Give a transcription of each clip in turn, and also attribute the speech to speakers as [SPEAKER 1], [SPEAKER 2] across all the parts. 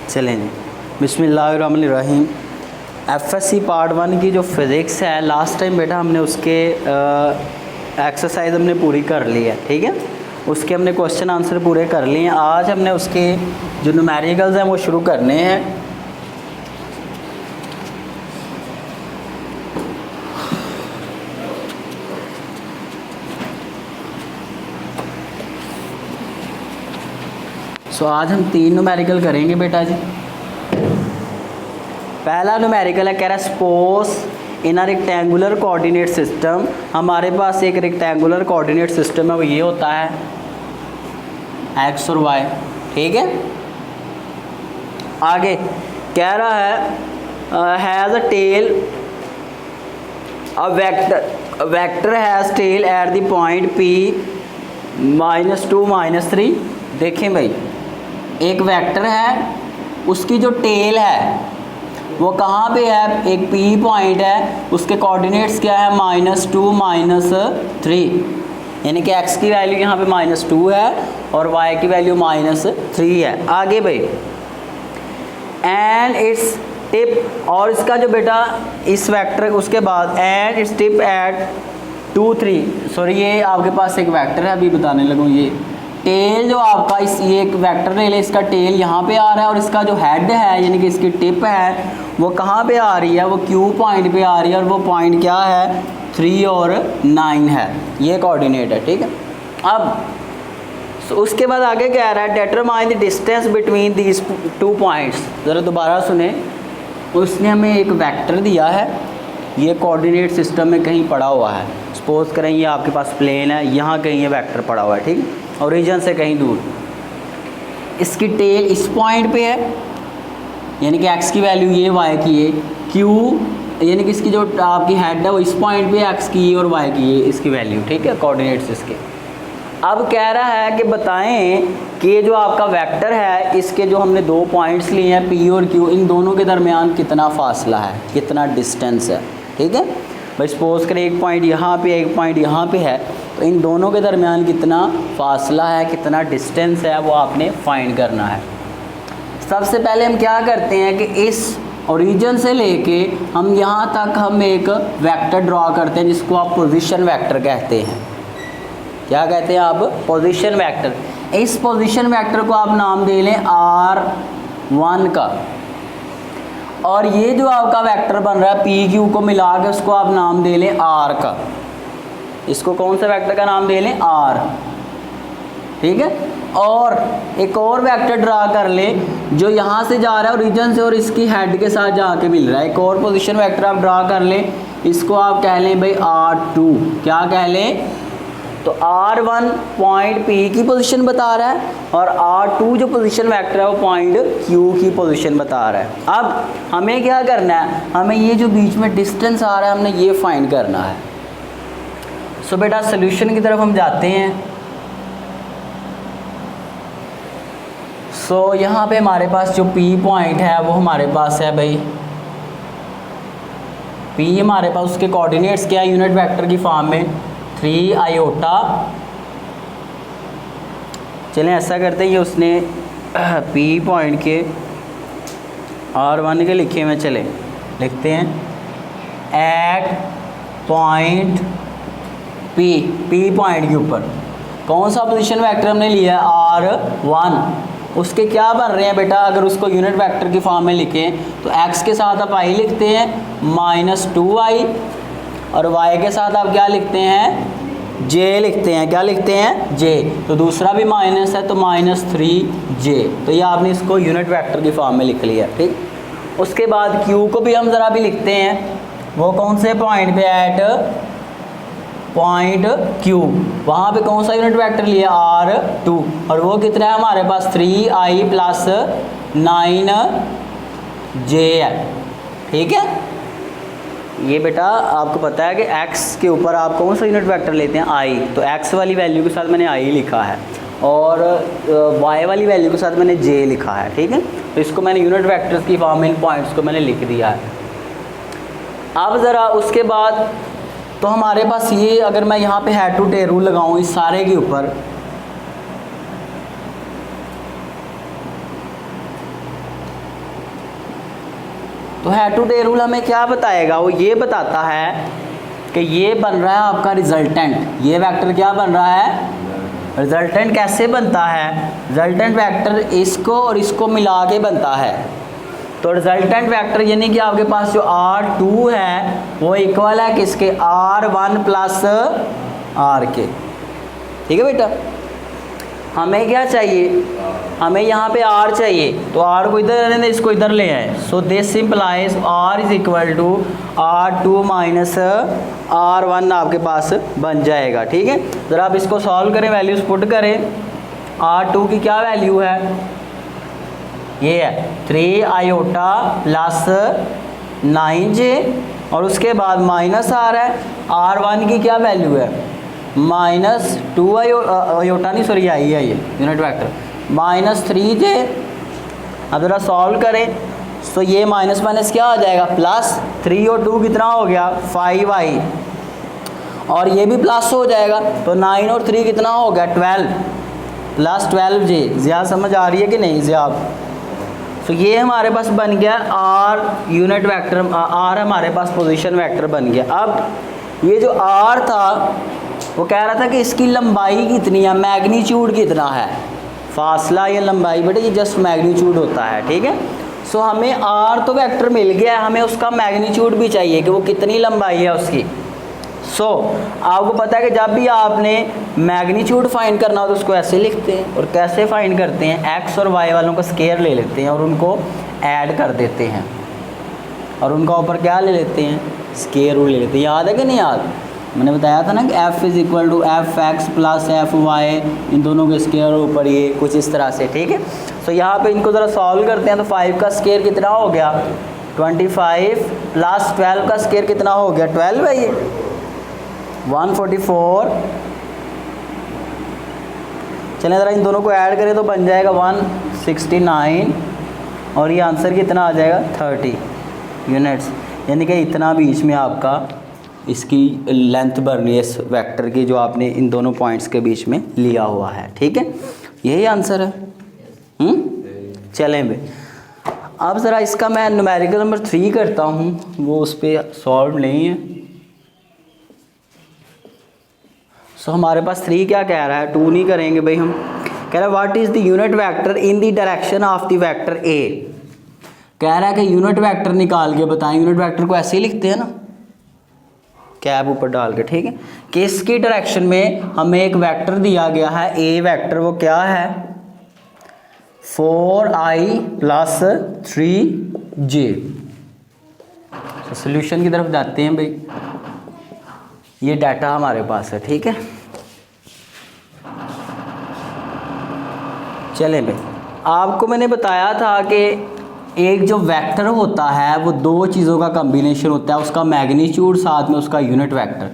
[SPEAKER 1] चलें जी, बिस्मिल्लाहिर्रहमानिर्रहीम। FSc part 1 की जो फिज़िक्स है, लास्ट टाइम बेटा हमने उसके एक्सरसाइज हमने पूरी कर ली है, ठीक है। उसके हमने क्वेश्चन आंसर पूरे कर लिए हैं। आज हमने उसके जो न्यूमेरिकल्स हैं वो शुरू करने हैं। आज हम 3 न्यूमेरिकल करेंगे बेटा जी। पहला न्यूमेरिकल है, कह रहा है suppose in a rectangular coordinate system. हमारे पास एक रेक्टेंगुलर कोऑर्डिनेट सिस्टम है, वो ये होता है एक्स और वाई, ठीक है। आगे कह रहा है has a tail a vector has tail at the point P -2 -3। देखें भाई, एक वेक्टर है, उसकी जो टेल है वो कहाँ पे है, एक P पॉइंट है, उसके कोऑर्डिनेट्स क्या है -2 -3, यानी कि x की वैल्यू यहाँ पे -2 है और y की वैल्यू -3 है। आगे भाई एंड इट्स टिप, और इसका जो बेटा इस वेक्टर उसके बाद and its tip at 2 3, sorry ये आपके पास एक वेक्टर है, अभी बताने लगूँ। ये टेल जो आपका ये एक वेक्टर ले ले, इसका टेल यहाँ पे आ रहा है और इसका जो हेड है यानी कि इसकी टिप है वो कहाँ पे आ रही है, वो Q पॉइंट पे आ रही है और वो पॉइंट क्या है 3 और 9 है, ये कोऑर्डिनेट है, ठीक है। अब उसके बाद आगे क्या आ रहा है, determine the distance between these 2 points. ज़रा दोबारा सुने, उसने हमें एक वेक्टर दिया है, ये कोऑर्डिनेट सिस्टम में कहीं पड़ा हुआ है। सपोज करें ये आपके पास प्लेन है, यहाँ कहीं ये वेक्टर पड़ा हुआ है, ठीक है, ओरिजिन से कहीं दूर। इसकी टेल इस पॉइंट पे है, यानी कि x की वैल्यू ये, y की ये, q यानी कि इसकी जो आपकी हेड है वो इस पॉइंट पे x की ये और y की ये इसकी वैल्यू, ठीक है, कोऑर्डिनेट्स इसके। अब कह रहा है कि बताएं कि ये जो आपका वेक्टर है, इसके जो हमने 2 पॉइंट्स लिए हैं P और Q, इन दोनों के दरमियान कितना फासला है, कितना डिस्टेंस है, ठीक है भाई। सपोज करें एक पॉइंट यहाँ पे, एक पॉइंट यहाँ पे है, तो इन दोनों के दरमियान कितना फासला है, कितना डिस्टेंस है, वो आपने फाइंड करना है। सबसे पहले हम क्या करते हैं कि इस ओरिजिन से लेके हम यहाँ तक हम एक वेक्टर ड्रॉ करते हैं, जिसको आप पोजीशन वेक्टर कहते हैं। क्या कहते हैं आप, पोजीशन वेक्टर। इस पोजीशन वेक्टर को आप नाम दे लें R1 का, और ये जो आपका वेक्टर बन रहा है PQ को मिला के उसको आप नाम दे लें R का। इसको कौन सा वेक्टर का नाम दे लें, R, ठीक है। और एक और वेक्टर ड्रा कर ले जो यहाँ से जा रहा है ओरिजिन से और इसकी हेड के साथ जाके मिल रहा है। एक और पोजीशन वेक्टर आप ड्रा कर ले, इसको आप कह लें भाई R2। क्या कह लें, तो R1 पॉइंट P की पोजीशन बता रहा है और R2 जो पोजीशन वेक्टर है वो पॉइंट Q की पोजीशन बता रहा है। अब हमें क्या करना है, हमें ये जो बीच में डिस्टेंस आ रहा है हमने ये फाइंड करना है। सो बेटा सोल्यूशन की तरफ हम जाते हैं। सो यहाँ पे हमारे पास जो P पॉइंट है वो हमारे पास है भाई, P हमारे पास उसके कोऑर्डिनेट्स क्या है यूनिट वेक्टर की फॉर्म में 3 आयोटा। चलें ऐसा करते हैं, ये उसने P पॉइंट के R1 के लिखे हुए, चले लिखते हैं एट पॉइंट P पॉइंट के ऊपर कौन सा पोजीशन वेक्टर हमने लिया है R1। उसके क्या बन रहे हैं बेटा, अगर उसको यूनिट वेक्टर की फॉर्म में लिखें तो x के साथ आप i लिखते हैं -2i, और y के साथ आप क्या लिखते हैं, j लिखते हैं। क्या लिखते हैं, j। तो दूसरा भी माइनस है तो -3j। तो ये आपने इसको यूनिट वेक्टर की फॉर्म में लिख लिया, ठीक। उसके बाद q को भी हम ज़रा भी लिखते हैं, वो कौन से पॉइंट पे, एट पॉइंट Q, वहाँ पे कौन सा यूनिट वेक्टर लिया R2, और वो कितना है हमारे पास 3i + 9j है, ठीक है। ये बेटा आपको पता है कि x के ऊपर आप कौन सा यूनिट वेक्टर लेते हैं, i, तो x वाली वैल्यू के साथ मैंने i लिखा है और y वाली वैल्यू के साथ मैंने j लिखा है, ठीक है। तो इसको मैंने यूनिट वेक्टर्स की फॉर्म में इन पॉइंट्स को मैंने लिख दिया है। अब ज़रा उसके बाद तो हमारे पास ये, अगर मैं यहाँ पे हेड टू टेल रूल लगाऊँ इस सारे के ऊपर, तो हेड-टू-टेल रूल हमें क्या बताएगा, वो ये बताता है कि ये बन रहा है आपका रिजल्टेंट। ये वेक्टर क्या बन रहा है, रिजल्टेंट। कैसे बनता है, रिजल्टेंट वेक्टर इसको और इसको मिला के बनता है। तो रिजल्टेंट वेक्टर यानी कि आपके पास जो R2 है वो इक्वल है किसके, R1 प्लस R के। ठीक है बेटा, हमें क्या चाहिए, हमें यहाँ पे R चाहिए, तो R को इधर रहने, इसको इधर ले आए। So this simplifies R is equal to R2 minus R1 आपके पास बन जाएगा। ठीक है, ज़रा आप इसको सॉल्व करें, वैल्यूज पुट करें। R2 की क्या वैल्यू है, ये है 3 आयोटा प्लस 9j, और उसके बाद माइनस आ रहा है। R1 की क्या वैल्यू है, माइनस 2 आयोटा नहीं सॉरी आई है ये यूनिट वेक्टर, माइनस 3j। अब ज़रा सॉल्व करें, तो ये माइनस माइनस क्या हो जाएगा, प्लस 3 और 2 कितना हो गया 5i, और ये भी प्लस हो जाएगा, तो 9 और 3 कितना हो गया 12 प्लस 12j। ज़्यादा समझ आ रही है कि नहीं ज़्यादा। तो ये हमारे पास बन गया R यूनिट वेक्टर, R हमारे पास पोजीशन वेक्टर बन गया। अब ये जो R था वो कह रहा था कि इसकी लंबाई कितनी है, मैग्नीट्यूड कितना है। फासला या लंबाई बेटा ये जस्ट मैग्नीट्यूड होता है। ठीक है, सो हमें R तो वेक्टर मिल गया है, हमें उसका मैग्नीट्यूड भी चाहिए कि वो कितनी लंबाई है उसकी। सो आपको पता है कि जब भी आपने मैग्नीट्यूड फाइंड करना हो तो उसको ऐसे लिखते हैं, और कैसे फाइंड करते हैं, एक्स और वाई वालों का स्केयर ले लेते हैं और उनको ऐड कर देते हैं, और उनका ऊपर क्या ले लेते हैं, स्केयर रूल ले लेते हैं। याद है कि नहीं याद, मैंने बताया था ना कि f is equal to F X plus F Y, इन दोनों के स्केयर ऊपर ये कुछ इस तरह से। ठीक है, तो यहाँ पे इनको ज़रा सॉल्व करते हैं। तो 5 का स्केयर कितना हो गया 25 प्लस 12 का स्केयर कितना हो गया 12 है, ये 144। चलें ज़रा इन दोनों को ऐड करें तो बन जाएगा 169, और ये आंसर कितना आ जाएगा 30 यूनिट्स। यानी कि इतना बीच में आपका इसकी लेंथ बढ़नी है इस वेक्टर की, जो आपने इन दोनों पॉइंट्स के बीच में लिया हुआ है। ठीक है, यही आंसर है। चलें भाई, अब ज़रा इसका मैं न्यूमेरिकल नंबर 3 करता हूँ, वो उस पर सॉल्व नहीं है। सो हमारे पास 3 क्या कह रहा है, 2 नहीं करेंगे भाई हम। कह रहा है what is the unit vector in the direction of the vector A. कह रहा है कि यूनिट वेक्टर निकाल के बताएं। यूनिट वेक्टर को ऐसे ही लिखते हैं ना, कैप ऊपर डाल के। ठीक है, कि इसकी डायरेक्शन में हमें एक वेक्टर दिया गया है, ए वेक्टर, वो क्या है 4i प्लस 3j। सोल्यूशन की तरफ जाते हैं भाई, ये डाटा हमारे पास है। ठीक है, चलें भाई, आपको मैंने बताया था कि एक जो वेक्टर होता है वो 2 चीज़ों का कॉम्बिनेशन होता है, उसका मैग्नीट्यूड साथ में उसका यूनिट वेक्टर।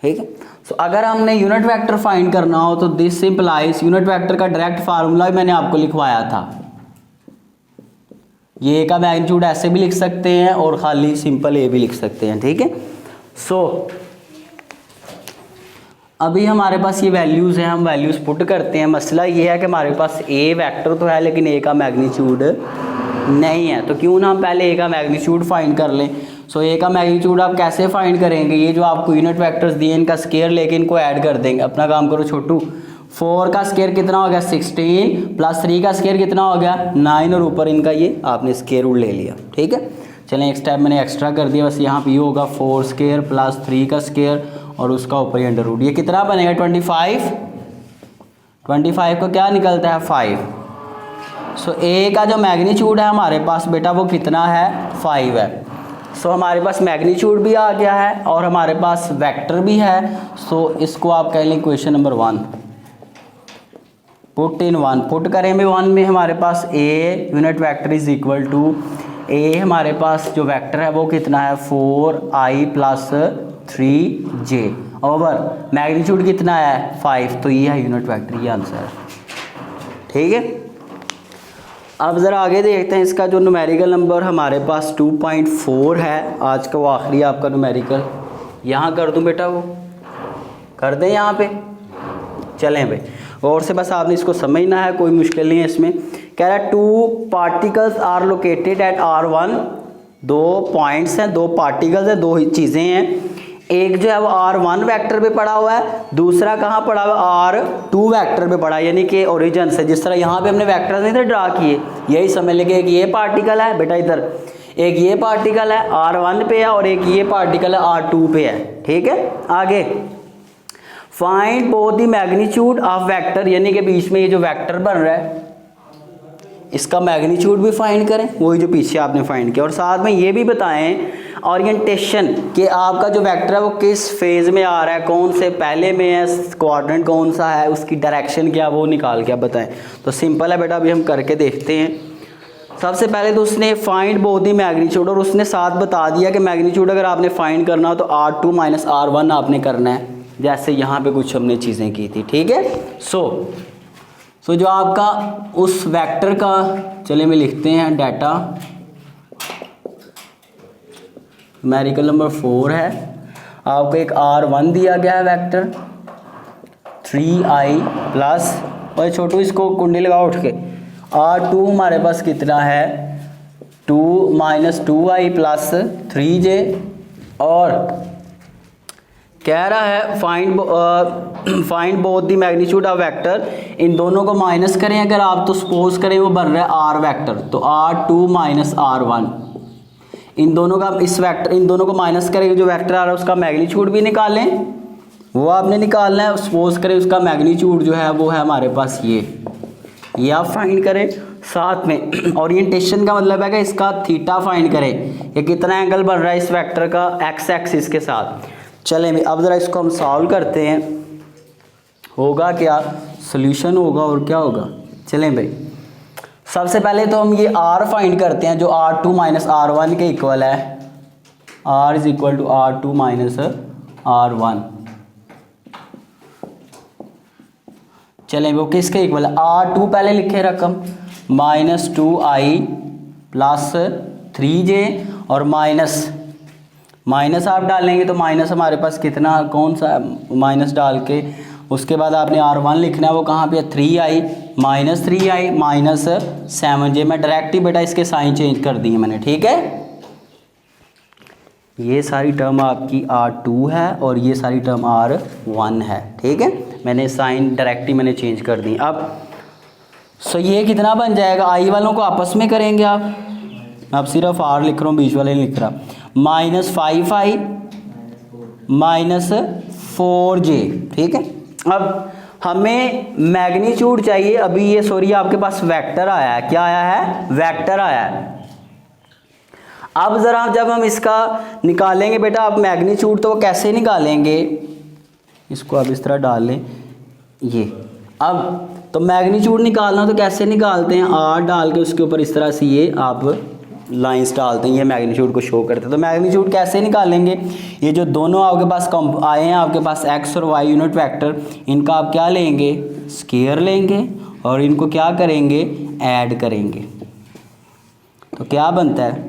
[SPEAKER 1] ठीक है, सो अगर हमने यूनिट वेक्टर फाइंड करना हो तो दिस सिंपलाइज, यूनिट वेक्टर का डायरेक्ट फार्मूला मैंने आपको लिखवाया था। ये का मैग्नीट्यूड ऐसे भी लिख सकते हैं और खाली सिंपल ए भी लिख सकते हैं। ठीक है, सो अभी हमारे पास ये वैल्यूज़ हैं, हम वैल्यूज़ पुट करते हैं। मसला ये है कि हमारे पास ए वेक्टर तो है लेकिन ए का मैग्नीट्यूड नहीं है, तो क्यों ना हम पहले ए का मैग्नीट्यूड फाइंड कर लें। सो ए का मैग्नीट्यूड आप कैसे फाइंड करेंगे, ये जो आपको यूनिट वेक्टर्स दिए इनका स्केयर लेके इनको ऐड कर देंगे। अपना काम करो छोटू, 4 का स्केयर कितना हो गया 16 प्लस 3 का स्केयर कितना हो गया 9, और ऊपर इनका ये आपने स्केयर रूल ले लिया। ठीक है, चलें एक स्टेप मैंने एक्स्ट्रा कर दिया, बस यहाँ पे ये होगा 4 स्केयर प्लस 3 का स्केयर और उसका ऊपर ही अंडर रूट। ये कितना बनेगा 25 का क्या निकलता है 5। सो ए का जो मैग्नीट्यूड है हमारे पास बेटा वो कितना है 5 है। सो हमारे पास मैग्नीट्यूड भी आ गया है और हमारे पास वेक्टर भी है। सो इसको आप कह लें equation number 1, put in 1, put करें में 1 में हमारे पास a unit vector is equal to A, हमारे पास जो वेक्टर है वो कितना है 4i plus 3j over magnitude कितना है 5, तो ये है यूनिट वेक्टर, ये आंसर है। ठीक है, अब ज़रा आगे देखते हैं। इसका जो न्यूमेरिकल नंबर हमारे पास 2.4 है, आज का वो आखिरी आपका न्यूमेरिकल। यहाँ कर दूँ बेटा, वो कर दें यहाँ पे। चलें भाई, और से बस आपने इसको समझना है, कोई मुश्किल नहीं है इसमें। कह रहा है 2 particles are located at R1, 2 points हैं, 2 पार्टिकल्स हैं, 2 चीज़ें हैं। एक जो है वो R1 वेक्टर पे पड़ा हुआ है, दूसरा कहाँ पड़ा हुआ है R2 वेक्टर पे पड़ा है, यानी कि ओरिजिन से जिस तरह यहाँ पे हमने वेक्टर नहीं थे ड्रा किए, यही समझ लेंगे एक ये पार्टिकल है बेटा, इधर एक ये पार्टिकल है R1 पे है और एक ये पार्टिकल है R2 पे है। ठीक है, आगे find both the magnitude of vector, यानी कि बीच में ये जो वेक्टर बन रहा है इसका मैग्नीट्यूड भी फाइंड करें, वही जो पीछे आपने फाइंड किया, और साथ में ये भी बताएं ओरिएंटेशन कि आपका जो वेक्टर है वो किस फेज में आ रहा है, कौन से पहले में है, क्वाड्रेंट कौन सा है, उसकी डायरेक्शन क्या, वो निकाल के आप बताएं। तो सिंपल है बेटा, अभी हम करके देखते हैं। सबसे पहले तो उसने फाइंड बोथ द मैग्नीट्यूड, और उसने साथ बता दिया कि मैग्नीट्यूड अगर आपने फाइंड करना हो तो R2 माइनस R1 आपने करना है, जैसे यहाँ पे कुछ हमने चीज़ें की थी। ठीक है, सो जो आपका उस वेक्टर का, चले में लिखते हैं डाटा, न्यूमेरिकल नंबर 4 है, आपको एक R1 दिया गया है वेक्टर 3i प्लस, और छोटू इसको कुंडी लगाओ उठ के, R2 हमारे पास कितना है 2 माइनस 2i प्लस 3j, और कह रहा है find both the magnitude of vector, इन दोनों को माइनस करें अगर आप, तो सपोज करें वो बन रहा है R वेक्टर, तो R2 माइनस R1, इन दोनों का इस वेक्टर, इन दोनों को माइनस करें, जो वेक्टर आ रहा है उसका मैग्नीट्यूड भी निकालें, वो आपने निकालना है। सपोज करें उसका मैग्नीट्यूड जो है वो है हमारे पास ये आप फाइंड करें। साथ में ओरिएंटेशन का मतलब है कि इसका थीटा फाइंड करें, ये कितना एंगल बन रहा है इस वेक्टर का एक्स एक्सिस के साथ। चलें अब ज़रा इसको हम सॉल्व करते हैं, होगा क्या, सोल्यूशन होगा और क्या होगा। चलें भाई, सबसे पहले तो हम ये R फाइंड करते हैं जो R2 माइनस R1 के इक्वल है, R is equal to R2 minus R1। चलें वो किसके इक्वल है, R2 पहले लिखे रकम माइनस 2i प्लस 3j, और माइनस आप डालेंगे तो माइनस हमारे पास कितना, कौन सा माइनस डाल के उसके बाद आपने R1 लिखना है, वो कहाँ पे है 3i minus 3i minus 7j। मैं डायरेक्ट ही बेटा इसके साइन चेंज कर दिए मैंने। ठीक है, ये सारी टर्म आपकी R2 है और ये सारी टर्म R1 है। ठीक है, मैंने साइन डायरेक्ट ही मैंने चेंज कर दी। अब सो ये कितना बन जाएगा, आई वालों को आपस में करेंगे आप सिर्फ R लिख रहा हूँ, बीच वाले नहीं लिख रहा, माइनस 5i माइनस 4j। ठीक है, अब हमें मैग्नीट्यूड चाहिए, अभी ये सॉरी आपके पास वेक्टर आया है, क्या आया है, वेक्टर आया है। अब ज़रा जब हम इसका निकालेंगे बेटा, आप मैग्नीट्यूड तो कैसे निकालेंगे, इसको आप इस तरह डाल लें ये। अब तो मैग्नीट्यूड निकालना तो कैसे निकालते हैं, R डाल के उसके ऊपर इस तरह से ये आप लाइंस डालते हैं, ये मैग्नीट्यूड को शो करते हैं। तो मैग्नीट्यूड कैसे निकालेंगे, ये जो दोनों आपके पास आए हैं आपके पास x और y यूनिट वेक्टर, इनका आप क्या लेंगे, स्केयर लेंगे, और इनको क्या करेंगे, ऐड करेंगे। तो क्या बनता है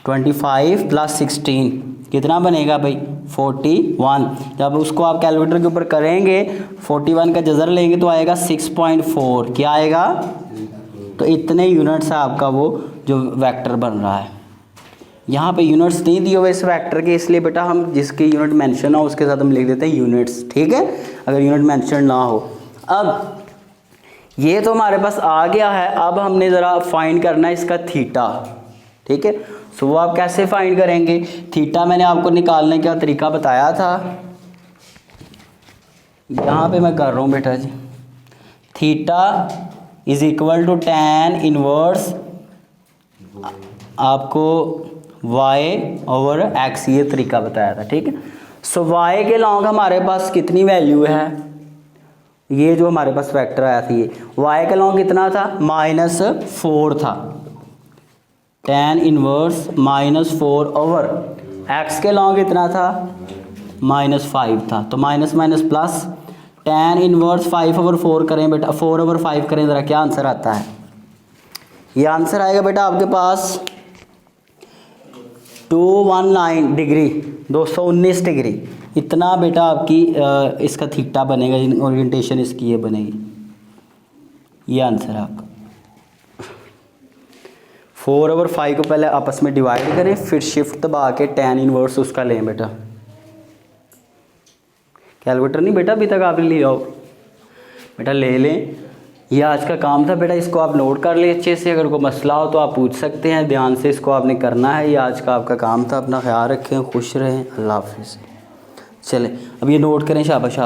[SPEAKER 1] 25 प्लस 16 कितना बनेगा भाई 41। जब उसको आप कैलकुलेटर के ऊपर करेंगे 41 का जज़र लेंगे तो आएगा 6.4, क्या आएगा, तो इतने यूनिट्स है आपका वो जो वेक्टर बन रहा है। यहाँ पे यूनिट्स नहीं दिए हुए इस वेक्टर के, इसलिए बेटा हम जिसके यूनिट मेंशन हो उसके साथ हम लिख देते हैं यूनिट्स। ठीक है, अगर यूनिट मेंशन ना हो। अब ये तो हमारे पास आ गया है, अब हमने ज़रा फाइंड करना है इसका थीटा। ठीक है, सो वो आप कैसे फाइंड करेंगे, थीटा मैंने आपको निकालने का तरीका बताया था, यहाँ पे मैं कर रहा हूँ बेटा जी, theta is equal to tan inverse आपको y ओवर x, ये तरीका बताया था। ठीक है, सो y के लॉन्ग हमारे पास कितनी वैल्यू है, ये जो हमारे पास वेक्टर आया था ये y के लॉन्ग कितना था, -4 था, tan इनवर्स -4 ओवर x के लॉन्ग कितना था, -5 था। तो minus minus plus, tan inverse 5 over 4 करें बेटा, 4 ओवर 5 करें, ज़रा क्या आंसर आता है, ये आंसर आएगा बेटा आपके पास 219 डिग्री, 219 डिग्री, इतना बेटा आपकी इसका थीटा बनेगा, ओरिएंटेशन इसकी ये बनेगी, ये आंसर है आपका। 4/5 को पहले आपस में डिवाइड करें, फिर शिफ्ट दबा के tan इनवर्स उसका लें बेटा। कैलकुलेटर नहीं बेटा अभी तक आपने लिया हो, बेटा ले लें। ये आज का काम था बेटा, इसको आप नोट कर ले अच्छे से। अगर कोई मसला हो तो आप पूछ सकते हैं, ध्यान से इसको आपने करना है। ये आज का आपका काम था। अपना ख्याल रखें, खुश रहें, अल्लाह हाफिज़। चलें अब ये नोट करें शाबाश।